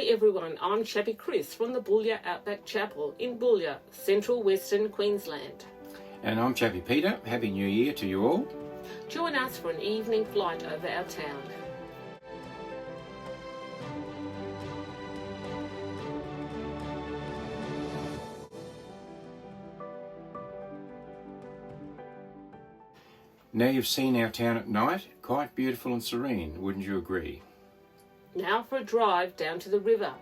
Hi everyone, I'm Chappie Chris from the Boulia Outback Chapel in Boulia, Central Western Queensland. And I'm Chappie Peter. Happy New Year to you all. Join us for an evening flight over our town. Now you've seen our town at night, quite beautiful and serene, wouldn't you agree? Now for a drive down to the river.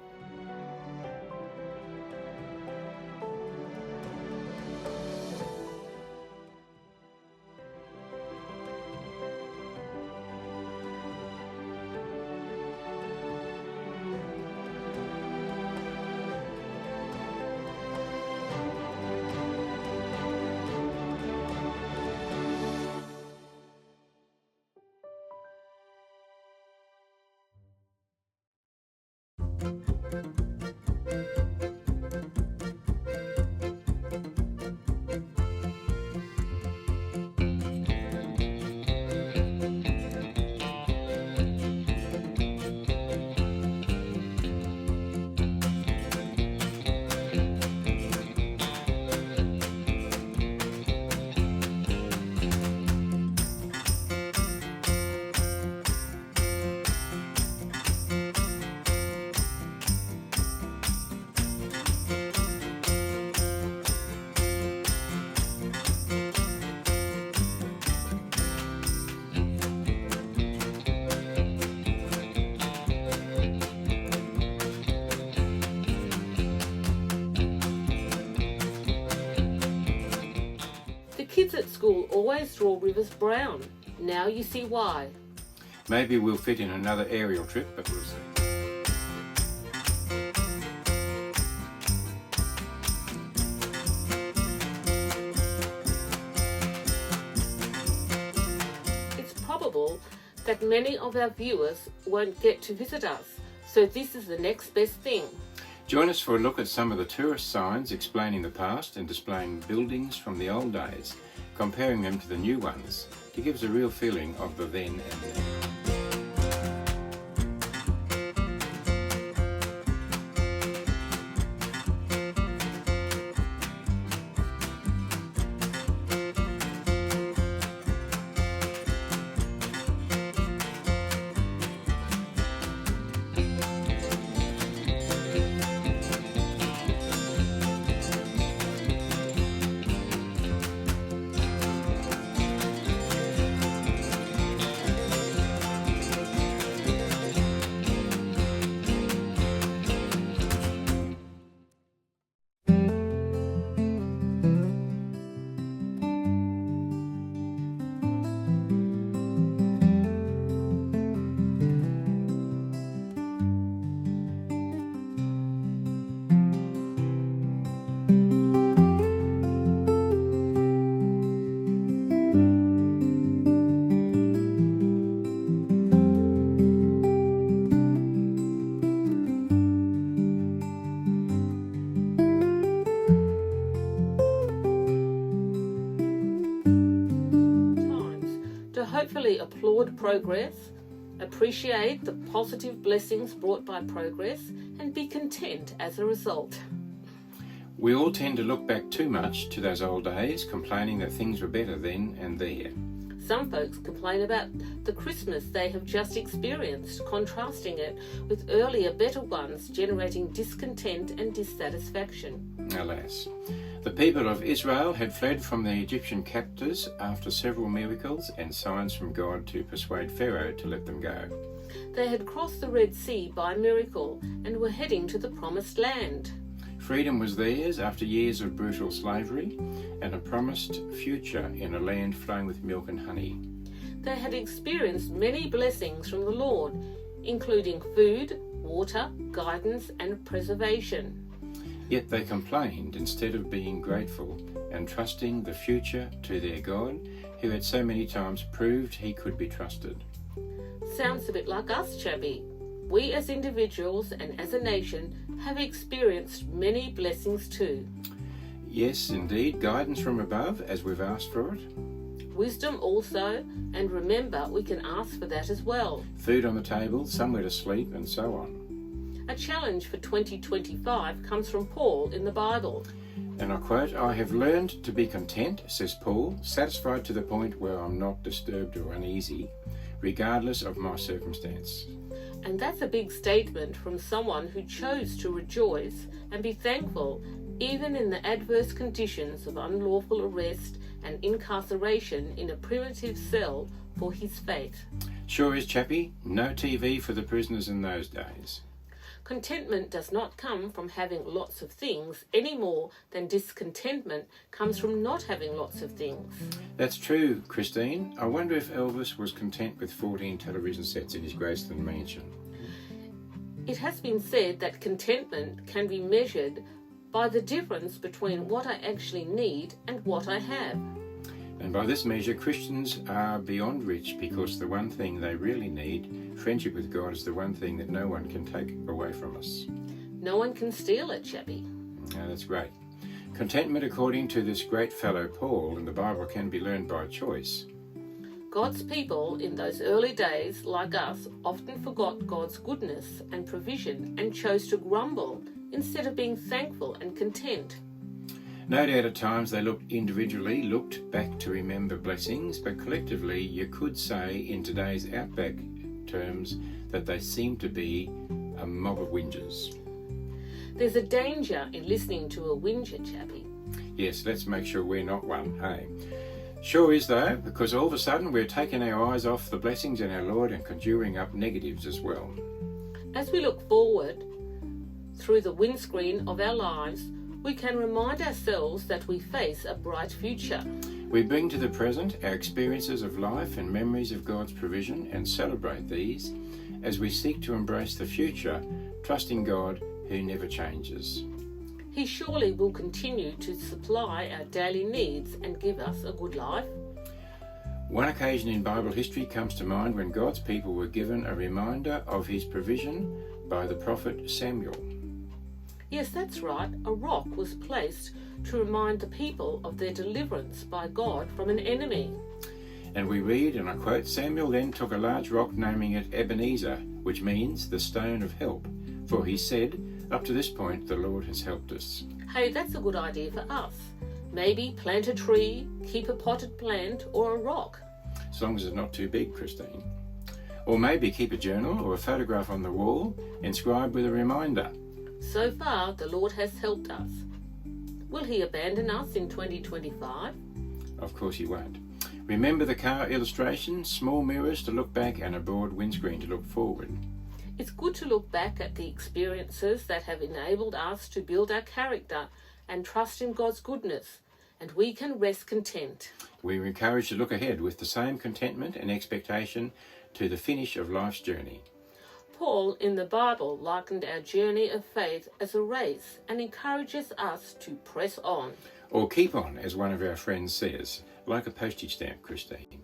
Kids at school always draw rivers brown. Now you see why. Maybe we'll fit in another aerial trip, but we'll see. It's probable that many of our viewers won't get to visit us, so this is the next best thing. Join us for a look at some of the tourist signs explaining the past and displaying buildings from the old days, comparing them to the new ones to give us a real feeling of the then and now. Hopefully applaud progress, appreciate the positive blessings brought by progress, and be content as a result. We all tend to look back too much to those old days, complaining that things were better then and there. Some folks complain about the Christmas they have just experienced, contrasting it with earlier better ones, generating discontent and dissatisfaction. Alas. The people of Israel had fled from the Egyptian captors after several miracles and signs from God to persuade Pharaoh to let them go. They had crossed the Red Sea by miracle and were heading to the Promised Land. Freedom was theirs after years of brutal slavery and a promised future in a land flowing with milk and honey. They had experienced many blessings from the Lord, including food, water, guidance, and preservation. Yet they complained instead of being grateful and trusting the future to their God, who had so many times proved he could be trusted. Sounds a bit like us, Chappie. We as individuals and as a nation have experienced many blessings too. Yes, indeed, guidance from above as we've asked for it. Wisdom also, and remember we can ask for that as well. Food on the table, somewhere to sleep, and so on. A challenge for 2025 comes from Paul in the Bible. And I quote, "I have learned to be content," says Paul, "satisfied to the point where I'm not disturbed or uneasy, regardless of my circumstance." And that's a big statement from someone who chose to rejoice and be thankful even in the adverse conditions of unlawful arrest and incarceration in a primitive cell for his faith. Sure is, Chappie. No TV for the prisoners in those days. Contentment does not come from having lots of things any more than discontentment comes from not having lots of things. That's true, Christine. I wonder if Elvis was content with 14 television sets in his Graceland mansion. It has been said that contentment can be measured by the difference between what I actually need and what I have. And by this measure, Christians are beyond rich because the one thing they really need, friendship with God, is the one thing that no one can take away from us. No one can steal it, Chappie. That's great. Contentment, according to this great fellow Paul in the Bible, can be learned by choice. God's people in those early days, like us, often forgot God's goodness and provision and chose to grumble instead of being thankful and content. No doubt at times they looked back to remember blessings, but collectively you could say in today's Outback terms that they seem to be a mob of whingers. There's a danger in listening to a whinger, Chappie. Yes, let's make sure we're not one, hey? Sure is though, because all of a sudden we're taking our eyes off the blessings in our Lord and conjuring up negatives as well. As we look forward through the windscreen of our lives, we can remind ourselves that we face a bright future. We bring to the present our experiences of life and memories of God's provision and celebrate these as we seek to embrace the future, trusting God who never changes. He surely will continue to supply our daily needs and give us a good life. One occasion in Bible history comes to mind when God's people were given a reminder of his provision by the prophet Samuel. Yes, that's right. A rock was placed to remind the people of their deliverance by God from an enemy. And we read, and I quote, "Samuel then took a large rock, naming it Ebenezer, which means the stone of help. For he said, up to this point, the Lord has helped us." Hey, that's a good idea for us. Maybe plant a tree, keep a potted plant, or a rock. As long as it's not too big, Christine. Or maybe keep a journal or a photograph on the wall, inscribed with a reminder. So far, the Lord has helped us. Will he abandon us in 2025? Of course he won't. Remember the car illustration? Small mirrors to look back and a broad windscreen to look forward. It's good to look back at the experiences that have enabled us to build our character and trust in God's goodness, and we can rest content. We are encouraged to look ahead with the same contentment and expectation to the finish of life's journey. Paul in the Bible likened our journey of faith as a race and encourages us to press on. Or keep on, as one of our friends says, like a postage stamp, Christine.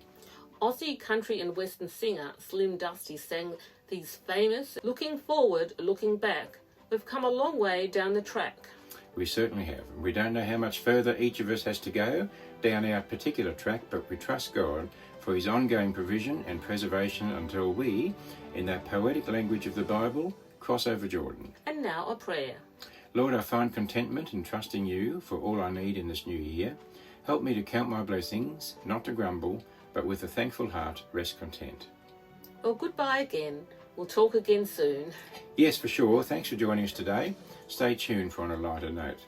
Aussie country and western singer Slim Dusty sang these famous, "Looking forward, looking back. We've come a long way down the track." We certainly have. We don't know how much further each of us has to go down our particular track, but we trust God for his ongoing provision and preservation until we, in that poetic language of the Bible, cross over Jordan. And now a prayer. Lord, I find contentment in trusting you for all I need in this new year. Help me to count my blessings, not to grumble, but with a thankful heart, rest content. Well, goodbye again. We'll talk again soon. Yes, for sure. Thanks for joining us today. Stay tuned for On a Lighter Note.